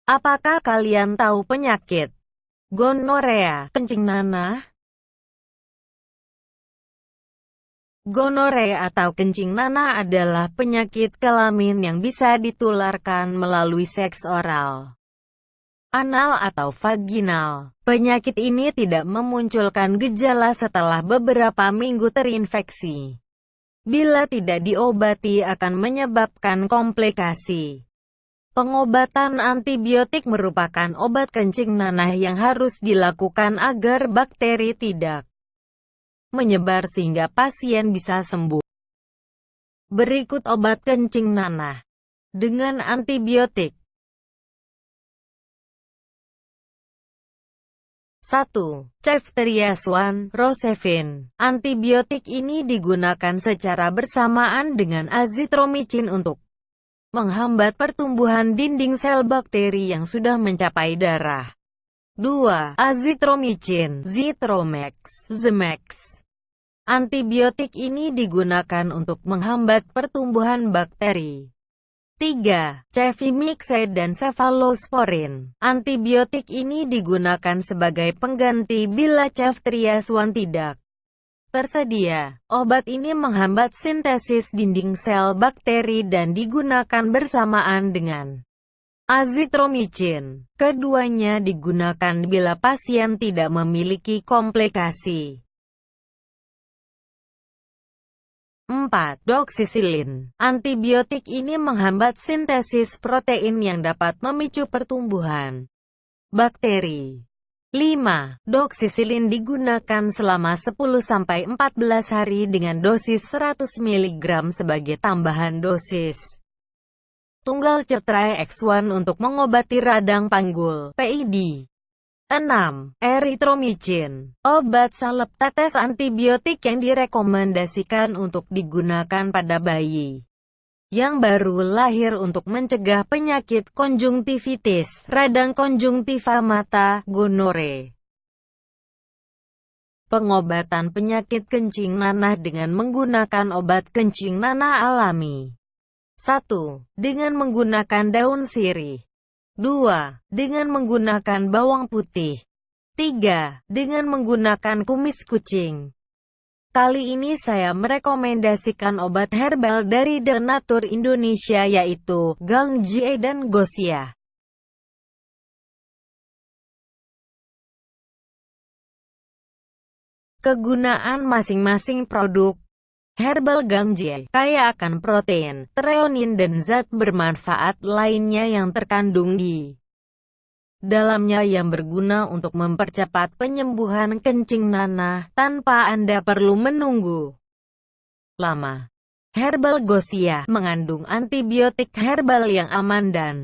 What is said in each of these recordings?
Apakah kalian tahu penyakit gonorea, kencing nanah? Gonorea atau kencing nanah adalah penyakit kelamin yang bisa ditularkan melalui seks oral, anal atau vaginal. Penyakit ini tidak memunculkan gejala setelah beberapa minggu terinfeksi. Bila tidak diobati akan menyebabkan komplikasi. Pengobatan antibiotik merupakan obat kencing nanah yang harus dilakukan agar bakteri tidak menyebar sehingga pasien bisa sembuh. Berikut obat kencing nanah dengan antibiotik. 1. Ceftriaxone Rocephin. Antibiotik ini digunakan secara bersamaan dengan azitromycin untuk menghambat pertumbuhan dinding sel bakteri yang sudah mencapai darah. 2. Azitromycin Zithromax Zmax. Antibiotik ini digunakan untuk menghambat pertumbuhan bakteri. 3. Cefimixide dan Cephalosporin. Antibiotik ini digunakan sebagai pengganti bila ceftriaxone tidak tersedia. Obat ini menghambat sintesis dinding sel bakteri dan digunakan bersamaan dengan azitromycin. Keduanya digunakan bila pasien tidak memiliki komplikasi. 4. Doxycycline. Antibiotik ini menghambat sintesis protein yang dapat memicu pertumbuhan bakteri. 5. Doxycycline digunakan selama 10-14 hari dengan dosis 100 mg sebagai tambahan dosis tunggal Ceftriaxone untuk mengobati radang panggul (PID). 6. Erythromycin. Obat salep tetes antibiotik yang direkomendasikan untuk digunakan pada bayi yang baru lahir untuk mencegah penyakit konjungtivitis, radang konjungtiva mata, gonore. Pengobatan penyakit kencing nanah dengan menggunakan obat kencing nanah alami. 1. Dengan menggunakan daun sirih. 2. Dengan menggunakan bawang putih. 3. Dengan menggunakan kumis kucing. Kali ini saya merekomendasikan obat herbal dari The Nature Indonesia yaitu Gang Jie dan Gosia. Kegunaan masing-masing produk. Herbal Gang Jie kaya akan protein, treonin dan zat bermanfaat lainnya yang terkandung di dalamnya yang berguna untuk mempercepat penyembuhan kencing nanah tanpa Anda perlu menunggu lama. Herbal Gosia mengandung antibiotik herbal yang aman dan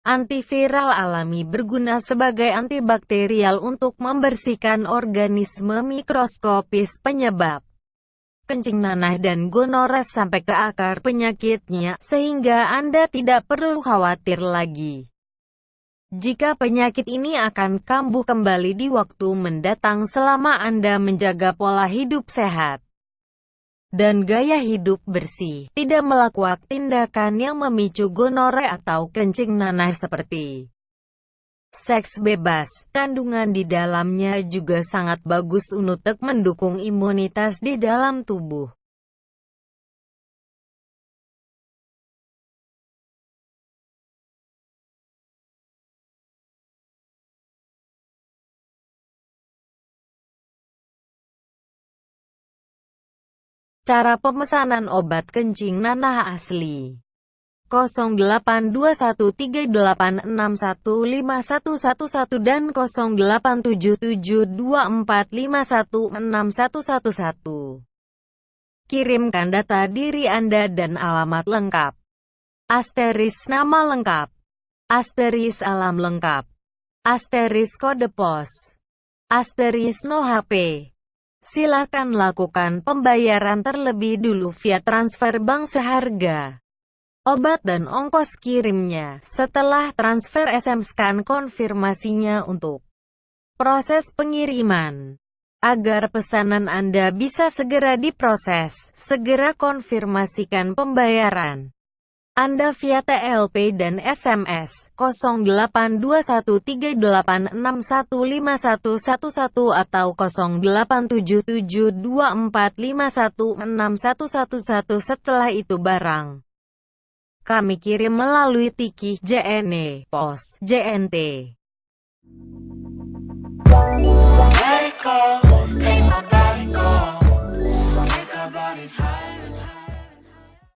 antiviral alami berguna sebagai antibakterial untuk membersihkan organisme mikroskopis penyebab kencing nanah dan gonores sampai ke akar penyakitnya, sehingga Anda tidak perlu khawatir lagi jika penyakit ini akan kambuh kembali di waktu mendatang selama Anda menjaga pola hidup sehat dan gaya hidup bersih, tidak melakukan tindakan yang memicu gonore atau kencing nanah seperti seks bebas. Kandungan di dalamnya juga sangat bagus untuk mendukung imunitas di dalam tubuh. Cara pemesanan obat kencing nanah asli 082138615111 dan 087724516111. Kirimkan data diri Anda dan alamat lengkap. Asteris nama lengkap. Asteris alam lengkap. Asteris kode pos. Asteris no HP. Silakan lakukan pembayaran terlebih dulu via transfer bank seharga obat dan ongkos kirimnya. Setelah transfer SMS-kan konfirmasinya untuk proses pengiriman. Agar pesanan Anda bisa segera diproses, segera konfirmasikan pembayaran Anda via TLP dan SMS 082138615111 atau 087724516111. Setelah itu barang kami kirim melalui Tiki JNE Pos JNT.